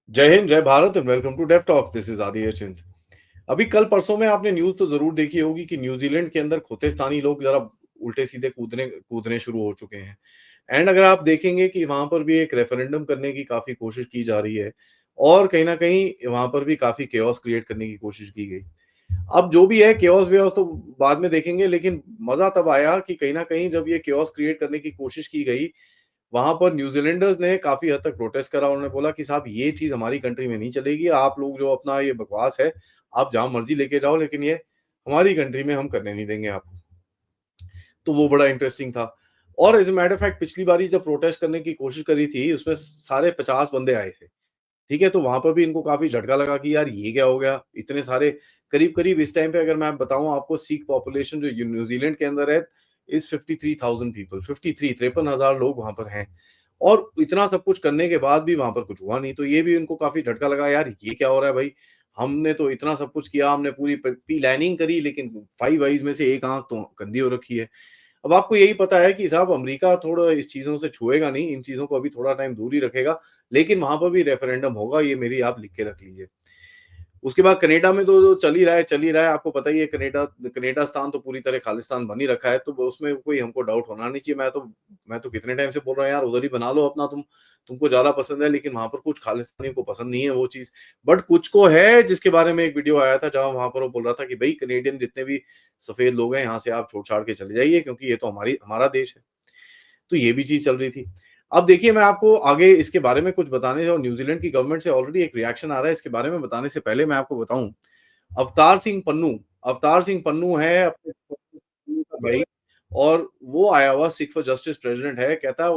जय हिंद, जय Bharat and welcome to Dave Talks. This is Aadi Chint. अभी कल परसों में आपने न्यूज़ तो ज़रूर देखी होगी कि न्यूज़ीलैंड के अंदर खोतेस्तानी लोग ज़रा उल्टे-सीधे कूदने कूदने शुरू हो चुके हैं। एंड अगर आप देखेंगे कि वहाँ पर भी एक रेफरेंडम करने की काफ़ी कोशिश की जा रही है और कहीं न कहीं वहाँ पर भी काफ़ी केओस क्रिएट करने की कोशिश की गई। अब जो भी है केओस-वेओस तो बाद में देखेंगे, लेकिन मज़ा तब आया कि कहीं न कहीं जब ये केओस क्रिएट करने की कोशिश की गई, वहाँ पर न्यूज़ीलैंडर्स ने काफ़ी हद तक प्रोटेस्ट करा। उन्होंने बोला कि साहब ये चीज़ हमारी कंट्री में नहीं चलेगी। आप लोग जो अपना ये बकवास है, आप जहाँ मर्ज़ी लेके जाओ, लेकिन ये हमारी कंट्री में हम करने नहीं देंगे आपको। तो वो बड़ा इंटरेस्टिंग था। और as a matter of fact पिछली बारी जब प्रोटेस्ट करने की कोशिश करी थी, उसमें सारे 50 बंदे आए थे। ठीक है? तो वहाँ पर भी इनको काफ़ी झटका लगा कि यार ये क्या हो गया? इतने सारे करीब-करीब इस टाइम पे अगर मैं बताऊँ आपको, सिख पॉपुलेशन जो न्यूज़ीलैंड के अंदर है इज़ 53,000 पीपल। 53,000 लोग वहाँ पर हैं। और इतना सब कुछ करने के बाद भी वहाँ पर कुछ हुआ नहीं, तो ये भी इनको काफ़ी झटका लगा, यार ये क्या हो रहा है भाई? हमने तो इतना सब कुछ किया, हमने पूरी प प्लानिंग करी, लेकिन 5 आइज़ में से एक आँख तो गंदी हो रखी है। अब आपको यही पता है कि साहब अमेरिका थोड़ा इस चीज़ों से छुएगा नहीं, इन चीज़ों को अभी थोड़ा टाइम दूर ही रखेगा, लेकिन वहाँ पर भी रेफरेंडम होगा, ये मेरी आप लिख के रख लीजिए। उसके बाद कनाडा में तो चल ही रहा है, आपको पता ही है। कनाडास्तान तो पूरी तरह खालिस्तान बन ही रखा है, तो वो उसमें कोई हमको डाउट होना नहीं चाहिए। मैं तो कितने टाइम से बोल रहा हूँ यार, उधर ही बना लो अपना तुमको ज़्यादा पसंद है, लेकिन वहाँ पर कुछ खालिस्तानियों को पसंद नहीं है वो चीज़। बट कुछ को है, जिसके बारे में एक वीडियो आया था, जहाँ वहाँ पर वो बोल रहा था कि भई कनेडियन जितने भी सफ़ेद लोग हैं, यहाँ से आप छोड़-छाड़ के चले जाइए, क्योंकि ये तो हमारा देश है। तो ये भी चीज़ चल रही थी। अब देखिए, मैं आपको आगे इसके बारे में कुछ बताने, और न्यूज़ीलैंड की गवर्नमेंट से ऑलरेडी एक रिएक्शन आ रहा है, इसके बारे में बताने से पहले मैं आपको बताऊँ, अवतार सिंह पन्नू अवतार सिंह पन्नू है अपने का भाई, और वो आया हुआ सिख फॉर जस्टिस प्रेसिडेंट है। कहता,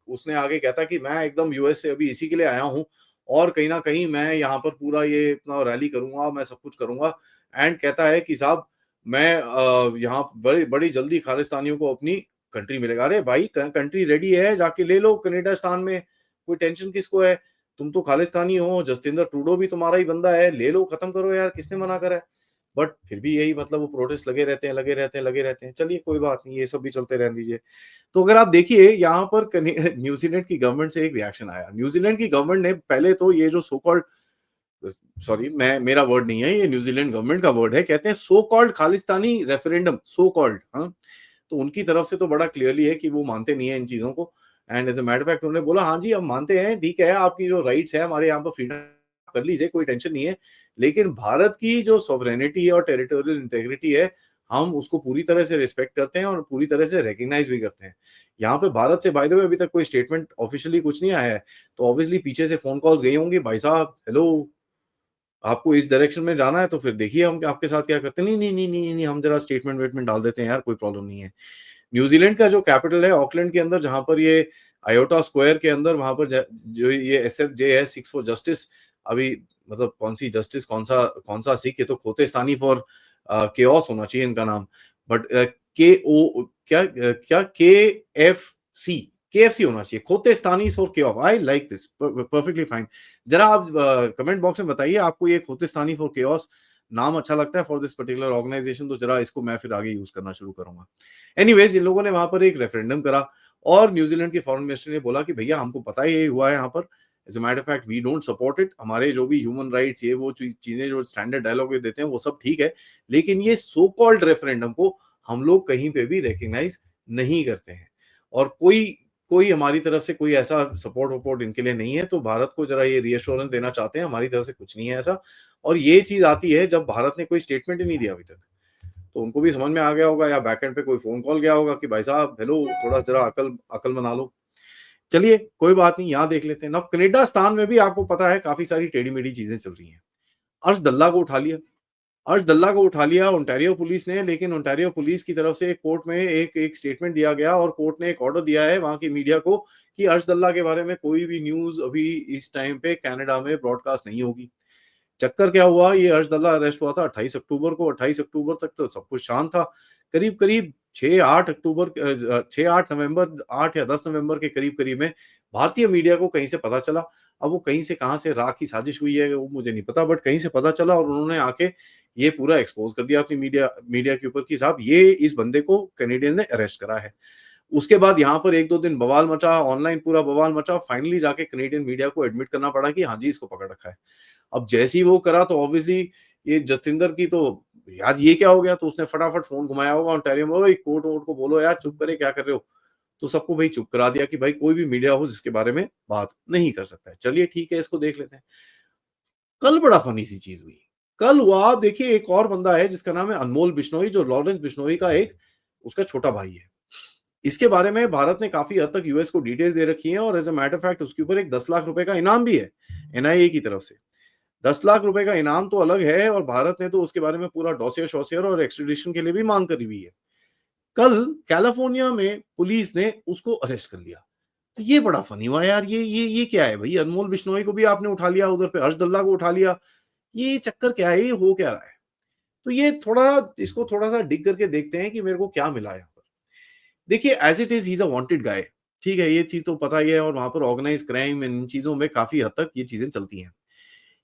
उसने आगे कहता कि मैं एकदम यूएस से अभी इसी के लिए आया हूँ, और कहीं न कहीं मैं यहाँ पर पूरा ये इतना रैली करूँगा, मैं सब कुछ करूँगा। एंड कहता है कि साहब मैं यहाँ बड़ी बड़ी जल्दी खालिस्तानियों को अपनी कंट्री मिलेगा। अरे भाई, कंट्री रेडी है, जाके ले लो कनाडास्तान में, कोई टेंशन किसको है? तुम तो खालिस्तानी हो, जस्टिन ट्रूडो भी तुम्हारा ही बंदा है, ले लो, खत्म करो यार, किसने मना करा है? बट फिर भी यही, मतलब वो प्रोटेस्ट लगे रहते हैं, लगे रहते हैं, लगे रहते हैं। चलिए कोई बात नहीं, ये सब भी चलते रहने दीजिए। तो अगर आप देखिए यहाँ पर न्यूजीलैंड की गवर्नमेंट से एक रिएक्शन आया। न्यूजीलैंड की गवर्नमेंट ने पहले तो ये जो सो कॉल्ड, सॉरी, मैं मेरा वर्ड नहीं है, ये न्यूजीलैंड गवर्नमेंट का वर्ड है, कहते हैं so called Khalistani referendum, so called, हाँ। तो उनकी तरफ से तो बड़ा क्लियरली है कि वो मानते नहीं है इन चीज़ों को। And as a matter of fact उन्होंने बोला, हाँ जी, हम मानते हैं, ठीक है, आपकी जो राइट्स है, हमारे यहाँ पर फ्रीडम कर लीजिए, कोई टेंशन नहीं है। लेकिन भारत की जो सॉवरेनिटी है और टेरिटोरियल इंटीग्रिटी है, हम उसको पूरी तरह से रिस्पेक्ट करते हैं और पूरी तरह से रिकॉग्नाइज़ भी करते हैं। यहाँ पे भारत से बाय द वे अभी तक कोई स्टेटमेंट ऑफिशियली कुछ नहीं आया है। तो ऑब्वियसली पीछे से फ़ोन कॉल्स गई होंगी, भाई साहब हेलो, आपको इस डायरेक्शन में जाना है तो फिर देखिए हम आपके साथ क्या करते हैं। नहीं, नहीं, नहीं, नहीं, नहीं, हम ज़रा स्टेटमेंट वेटमेंट डाल देते हैं यार, कोई प्रॉब्लम नहीं है। न्यूजीलैंड का जो कैपिटल है ऑकलैंड के अंदर, जहाँ पर ये आयोटा स्क्वायर के अंदर, वहाँ पर जो ये एसएफजे है, सिक्स फॉर जस्टिस, अभी मतलब कौन सी जस्टिस, कौन सा सिख, ये तो खोतेस्तानी फॉर केओस होना चाहिए इनका नाम। बट के ओ क्या केएफसी होना चाहिए, Khotestani for chaos. I like this, perfectly fine. जरा आप कमेंट बॉक्स में बताइए, आपको ये खोतेस्तानी फॉर केओस नाम अच्छा लगता है फॉर दिस पर्टिकुलर ऑर्गेनाइजेशन? तो जरा इसको मैं फिर आगे यूज करना शुरू करूंगा। एनीवेज, इन लोगों ने वहां पर एक रेफरेंडम करा, और न्यूजीलैंड के फॉरेन मिनिस्टर ने बोला कि भैया हमको पता है ये हुआ है यहाँ पर, as a matter of fact we don't support it. हमारे जो भी ह्यूमन राइट्स, ये वो चीजें जो स्टैंडर्ड डायलॉग देते हैं वो सब ठीक है, लेकिन ये सो कॉल्ड रेफरेंडम को हम लोग कहीं पे भी रिकग्नाइज नहीं करते हैं, और कोई कोई हमारी तरफ से कोई ऐसा सपोर्ट वपोर्ट इनके लिए नहीं है। तो भारत को जरा ये रीअश्योरेंस देना चाहते हैं, हमारी तरफ से कुछ नहीं है ऐसा। और ये चीज आती है जब भारत ने कोई स्टेटमेंट ही नहीं दिया अभी तक, तो उनको भी समझ में आ गया होगा, या बैकएंड पे कोई फोन कॉल गया होगा कि भाई साहब हेलो, थोड़ा जरा अकल अकल मना लो। चलिए कोई बात नहीं, यहाँ देख लेते हैं। अब कनाडास्तान में भी आपको पता है काफी सारी टेढ़ी मेढ़ी चीजें चल रही हैं। अर्श दल्ला को उठा लिया अर्श दल्ला को उठा लिया ओंटारियो पुलिस ने, लेकिन ओंटारियो पुलिस की तरफ से कोर्ट में एक एक स्टेटमेंट दिया गया, और कोर्ट ने एक ऑर्डर दिया है वहां की मीडिया को कि अर्श दल्ला के बारे में कोई भी न्यूज अभी इस टाइम पे कनाडा में ब्रॉडकास्ट नहीं होगी। चक्कर क्या हुआ, ये अर्शदल्ला अरेस्ट हुआ था 28 अक्टूबर को। 28 अक्टूबर तक तो सब कुछ शांत था। करीब करीब 6-8 नवंबर, 8 या 10 नवंबर के करीब करीब में भारतीय मीडिया को कहीं से पता चला। अब वो कहीं से कहां से राह की साजिश हुई है वो मुझे नहीं पता, बट कहीं से पता चला, और उन्होंने आके ये पूरा एक्सपोज कर दिया अपनी मीडिया मीडिया के ऊपर कि साहब ये इस बंदे को कैनेडियन ने अरेस्ट करा है। उसके बाद यहाँ पर 1-2 दिन बवाल मचा, ऑनलाइन पूरा बवाल मचा, फाइनली जाके कैनेडियन मीडिया को एडमिट करना पड़ा कि हाँ जी, इसको पकड़ रखा है। अब जैसे ही वो करा तो ऑब्वियसली ये जसतिंदर की तो यार ये क्या हो गया? तो उसने फटाफट फ़ोन घुमाया होगा ओंटारियो में, "ओए कोर्ट वोर्ट को बोलो यार चुप करे, क्या कर रहे हो?" तो सबको भई चुप करा दिया कि भाई कोई भी मीडिया हाउस इसके बारे में बात नहीं कर सकता है। चलिए ठीक है, इसको देख लेते हैं। कल बड़ा फ़नी सी चीज़ हुई। कल हुआ देखिए एक और बंदा है जिसका नाम है अनमोल बिश्नोई जो लॉरेंस बिश्नोई का एक उसका छोटा भाई है। इसके बारे में भारत ने काफ़ी हद तक यूएस को डिटेल्स दे रखी हैं और as a matter of fact उसके ऊपर एक 10 लाख रुपए का इनाम भी है, एनआईए की तरफ से। 10 लाख रुपए का इनाम तो अलग है और भारत ने तो उसके बारे में पूरा डॉसियर-शॉसियर और एक्स्ट्राडिशन के लिए भी माँग करी हुई है। कल कैलिफोर्निया में पुलिस ने उसको अरेस्ट कर लिया। तो ये बड़ा फ़नी हुआ यार, ये क्या है भई? अनमोल बिश्नोई को भी आपने उठा लिया, उधर पे हर्ष डल्ला को उठा लिया। ये चक्कर क्या है? ये हो क्या रहा है? तो ये थोड़ा इसको थोड़ा-सा डिग करके देखते हैं कि मेरे को क्या मिला यहाँ पर। देखिए as it is he is a wanted guy, ठीक है? ये चीज़ तो पता ही है और वहाँ पर ऑर्गनाइज़्ड क्राइम इन चीज़ों में काफ़ी हद तक ये चीज़ें चलती हैं।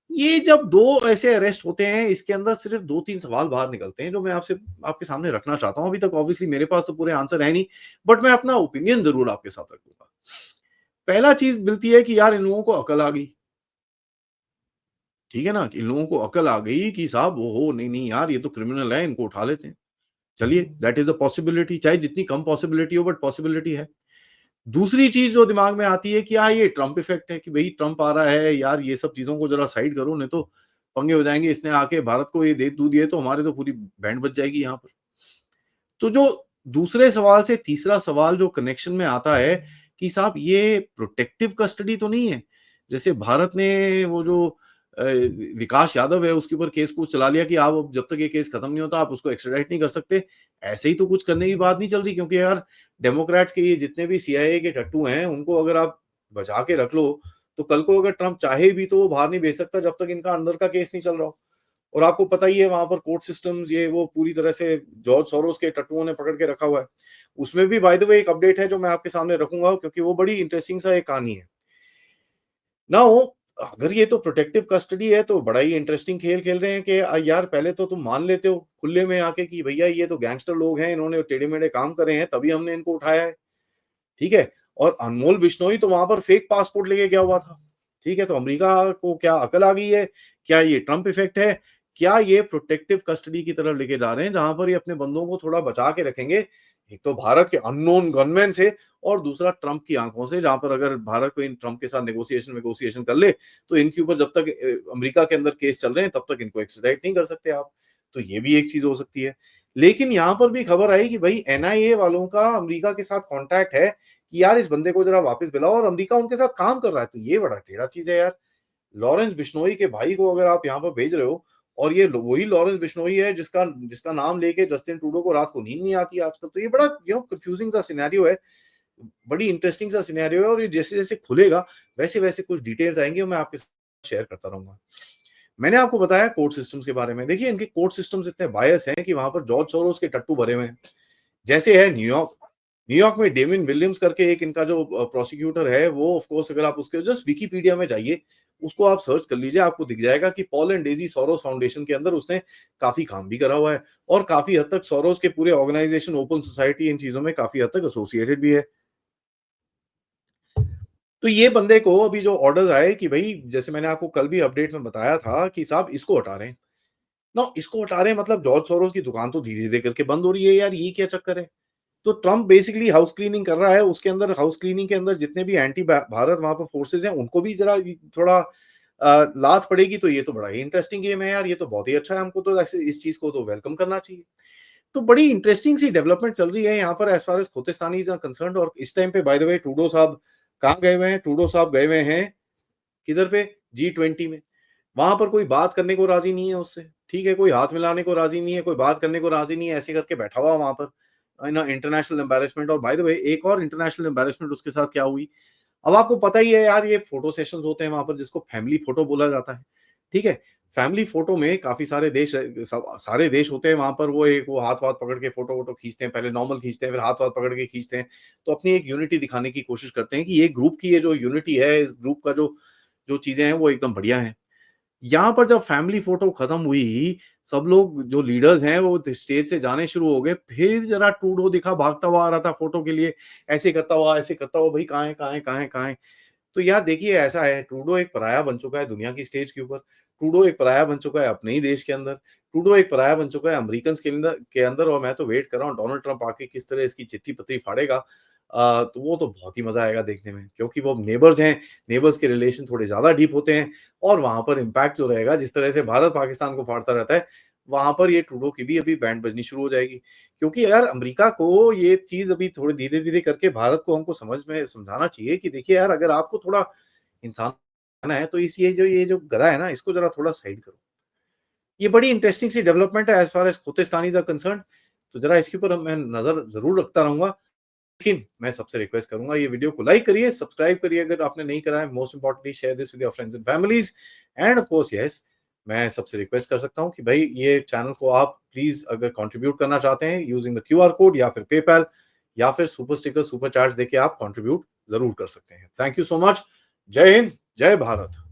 ये जब 2 ऐसे अरेस्ट होते हैं, इसके अंदर सिर्फ़ 2-3 सवाल बाहर निकलते हैं, जो मैं आपसे आपके सामने रखना चाहता हूँ। अभी तक ऑब्वियसली मेरे पास तो पूरे आंसर है नहीं, बट मैं अपना ओपिनियन ज़रूर आपके साथ रखूँगा। पहला चीज़ मिलती है कि यार इन लोगों को अकल आ गई, ठीक है ना? कि इन लोगों को अकल आ गई कि साहब ओहो! नहीं यार ये तो क्रिमिनल है, इनको उठा लेते हैं। चलिए दैट इज़ अ पॉसिबिलिटी चाहे जितनी कम पॉसिबिलिटी हो बट पॉसिबिलिटी है। दूसरी चीज़ जो दिमाग में आती है कि हाँ, ये ट्रम्प इफ़ेक्ट है कि भई ट्रम्प आ रहा है, यार ये सब चीज़ों को ज़रा साइड करो नहीं तो पंगे हो जाएँगे। इसने आके भारत को ये दे दूँ दिए तो हमारे तो पूरी बैंड बज जाएगी यहाँ पर। तो जो दूसरे सवाल से तीसरा सवाल जो कनेक्शन में आता है कि साहब ये प्रोटेक्टिव कस्टडी तो नहीं है? जैसे भारत ने वो जो विकास यादव है उसके ऊपर केस-कूस चला लिया कि आप अब जब तक ये केस खत्म नहीं होता आप उसको एक्स्ट्राडाइट नहीं कर सकते। ऐसे ही तो कुछ करने की बात नहीं चल रही क्योंकि यार डेमोक्रेट्स के ये जितने भी सीआईए के टट्टू हैं उनको अगर आप बचा के रख लो, तो कल को अगर ट्रम्प चाहे भी तो वो बाहर नहीं भेज सकता जब तक इनका अंदर का केस नहीं चल रहा हो। और आपको पता ही है वहाँ पर कोर्ट सिस्टम्स ये वो पूरी तरह से जॉर्ज सोरोस के टट्टुओं ने पकड़ के रखा हुआ है। उसमें भी बाय द वे एक अपडेट है जो मैं आपके सामने रखूँगा क्योंकि वो बड़ी इंटरेस्टिंग सा एक कहानी है। नाउ अगर ये तो प्रोटेक्टिव कस्टडी है तो बड़ा ही इंटरेस्टिंग खेल खेल रहे हैं कि यार पहले तो तुम मान लेते हो खुले में आके कि भैया ये तो गैंगस्टर लोग हैं, इन्होंने टेढ़े-मेढ़े काम करे हैं तभी हमने इनको उठाया है। ठीक है? और अनमोल बिश्नोई तो वहाँ पर फेक पासपोर्ट लेके गया हुआ था। ठीक है? तो अमेरिका को क्या अकल आ गई है? क्या ये ट्रम्प इफ़ेक्ट है? क्या ये प्रोटेक्टिव कस्टडी की तरफ लेके जा रहे हैं, जहाँ पर ये अपने बंदों को थोड़ा बचा के रखेंगे? एक तो भारत के अननोन गनमैन से और दूसरा ट्रम्प की आँखों से, जहाँ पर अगर भारत कोई ट्रम्प के साथ नेगोशिएशन कर ले, तो इनके ऊपर जब तक अमेरिका के अंदर केस चल रहे हैं, तब तक इनको एक्स्ट्राडाइट नहीं कर सकते आप। तो ये भी एक चीज़ हो सकती है। लेकिन यहाँ पर भी खबर आई कि भई एनआईए वालों का अमेरिका के साथ कॉन्टैक्ट है कि यार इस बंदे को ज़रा वापस बुलाओ और अमेरिका उनके साथ काम कर रहा है, तो ये बड़ा टेढ़ा चीज़ है यार। लॉरेंस बिश्नोई के भाई को अगर आप यहाँ पर भेज रहे हो और ये वही लॉरेंस बिश्नोई है जिसका जिसका नाम लेके जस्टिन ट्रूडो को रात को नींद नहीं आती आजकल, तो ये बड़ा कन्फ्यूजिंग सा सिनेरियो है, बड़ी इंटरेस्टिंग सा सिनेरियो है और ये जैसे-जैसे खुलेगा, वैसे-वैसे कुछ डिटेल्स आएँगी और मैं आपके साथ शेयर करता रहूँगा। मैंने आपको बताया कोर्ट सिस्टम्स के बारे में, देखिए इनके कोर्ट सिस्टम्स इतने बायस हैं कि वहाँ पर जॉर्ज सोरोस के टट्टू भरे हुए हैं। जैसे है न्यूयॉर्क, न्यूयॉर्क में डेमिन विलियम्स करके एक इनका जो प्रोसिक्यूटर है, वो ऑफ कोर्स अगर आप उसके जस्ट विकिपीडिया में जाइए, उसको आप सर्च कर लीजिए, आपको दिख जाएगा कि Paul and daisy Soros foundation के अंदर उसने काफ़ी काम भी करा हुआ है और काफ़ी हद तक सोरोस के पूरे ऑर्गनाइज़ेशन ओपन सोसाइटी इन चीज़ों में काफ़ी हद तक एसोसिएटेड भी है। तो ये बंदे को अभी जो ऑर्डर्स आए कि भई जैसे मैंने आपको कल भी अपडेट में बताया था कि साहब इसको हटा रहे हैं। ना इसको हटा रहे हैं मतलब जॉर्ज सोरोस की दुकान तो धीरे-धीरे करके बंद हो रही है यार, ये क्या चक्कर है? तो ट्रम्प बेसिकली हाउस क्लीनिंग कर रहा है, उसके अंदर हाउस क्लीनिंग के अंदर जितने भी एंटी भारत वहाँ पर फोर्सेस हैं, उनको भी ज़रा थोड़ा लात पड़ेगी, तो ये तो बड़ा ही इंटरेस्टिंग गेम है यार, ये तो बहुत ही अच्छा है, हमको तो ऐसे इस चीज़ को तो वेलकम करना चाहिए। तो बड़ी इंटरेस्टिंग सी डेवलपमेंट चल रही है यहाँ पर as far as Khalistanis are concerned और इस टाइम पे बाय द वे ट्रूडो साहब कहाँ गए हुए हैं? ट्रूडो साहब गए हुए हैं किधर पे? जी20 में। वहाँ पर कोई बात करने को राज़ी नहीं है उससे, ठीक है? कोई हाथ मिलाने को राज़ी नहीं है, कोई बात करने को राज़ी नहीं है, ऐसे करके बैठा हुआ वहाँ पर। इंटरनेशनल एम्बैरेसमेंट और बाय द वे एक और इंटरनेशनल एम्बैरेसमेंट उसके साथ क्या हुई? अब आपको पता ही है यार ये फ़ोटो सेशंस होते हैं वहाँ पर जिसको फैमिली फ़ोटो बोला जाता है, ठीक है? फैमिली फ़ोटो में काफ़ी सारे देश सारे देश होते हैं वहाँ पर वो हाथ-वाथ पकड़ के फ़ोटो-वोटो खींचते हैं, पहले नॉर्मल खींचते हैं, फिर हाथ-वाथ पकड़ के खींचते हैं। तो अपनी एक यूनिटी दिखाने की कोशिश करते हैं कि ये ग्रुप की ये जो यूनिटी है, इस ग्रुप का जो जो चीज़ें हैं वो एकदम बढ़िया हैं। यहाँ पर जब फैमिली फ़ोटो खत्म हुई, सब लोग जो लीडर्स हैं वो स्टेज से जाने शुरू हो गए, फिर ज़रा ट्रूडो दिखा भागता हुआ आ रहा था फ़ोटो के लिए, ऐसे करता हुआ, भई कहाँ है, कहाँ है, कहाँ है, कहाँ है? तो यार देखिए ऐसा है, ट्रूडो एक पराया बन चुका है दुनिया की स्टेज के ऊपर, ट्रूडो एक पराया बन चुका है अपने ही देश के अंदर, ट्रूडो एक पराया बन चुका है अमेरिकन्स के अंदर और मैं तो वेट कर रहा हूँ डोनाल्ड ट्रम्प आके किस तरह इसकी चिट्ठी-पत्री फाड़ेगा। तो वो तो बहुत ही मज़ा आएगा देखने में क्योंकि वो नेबर्स हैं, नेबर्स के रिलेशन थोड़े ज़्यादा डीप होते हैं और वहाँ पर इम्पैक्ट जो रहेगा जिस तरह से भारत पाकिस्तान को फाड़ता रहता है, वहाँ पर ये ट्रूडो की भी अभी बैंड बजनी शुरू हो जाएगी। क्योंकि यार अमेरिका को ये चीज़ अभी थोड़ी धीरे-धीरे करके भारत को हमको समझाना चाहिए कि देखिए यार अगर आपको थोड़ा इंसान बनना है तो इस ये जो गधा है ना इसको ज़रा थोड़ा साइड करो। ये बड़ी इंटरेस्टिंग सी डेवलपमेंट है as far as Khotestanis are concerned तो ज़रा इसके ऊपर मैं नज़र ज़रूर रखता रहूँगा। लेकिन मैं सबसे रिक्वेस्ट करूँगा ये वीडियो को लाइक करिए, सब्सक्राइब करिए अगर आपने नहीं करा है। Most importantly share this with your friends and families end of course yes मैं सबसे रिक्वेस्ट कर सकता हूँ कि भाई ये चैनल को आप प्लीज़ अगर कंट्रीब्यूट करना चाहते हैं यूजिंग द क्यूआर कोड या फिर पेपैल या फिर सुपर स्टिकर, सुपर चार्ज देके आप कंट्रीब्यूट ज़रूर कर सकते हैं। Thank you so much. जय हिंद, जय भारत।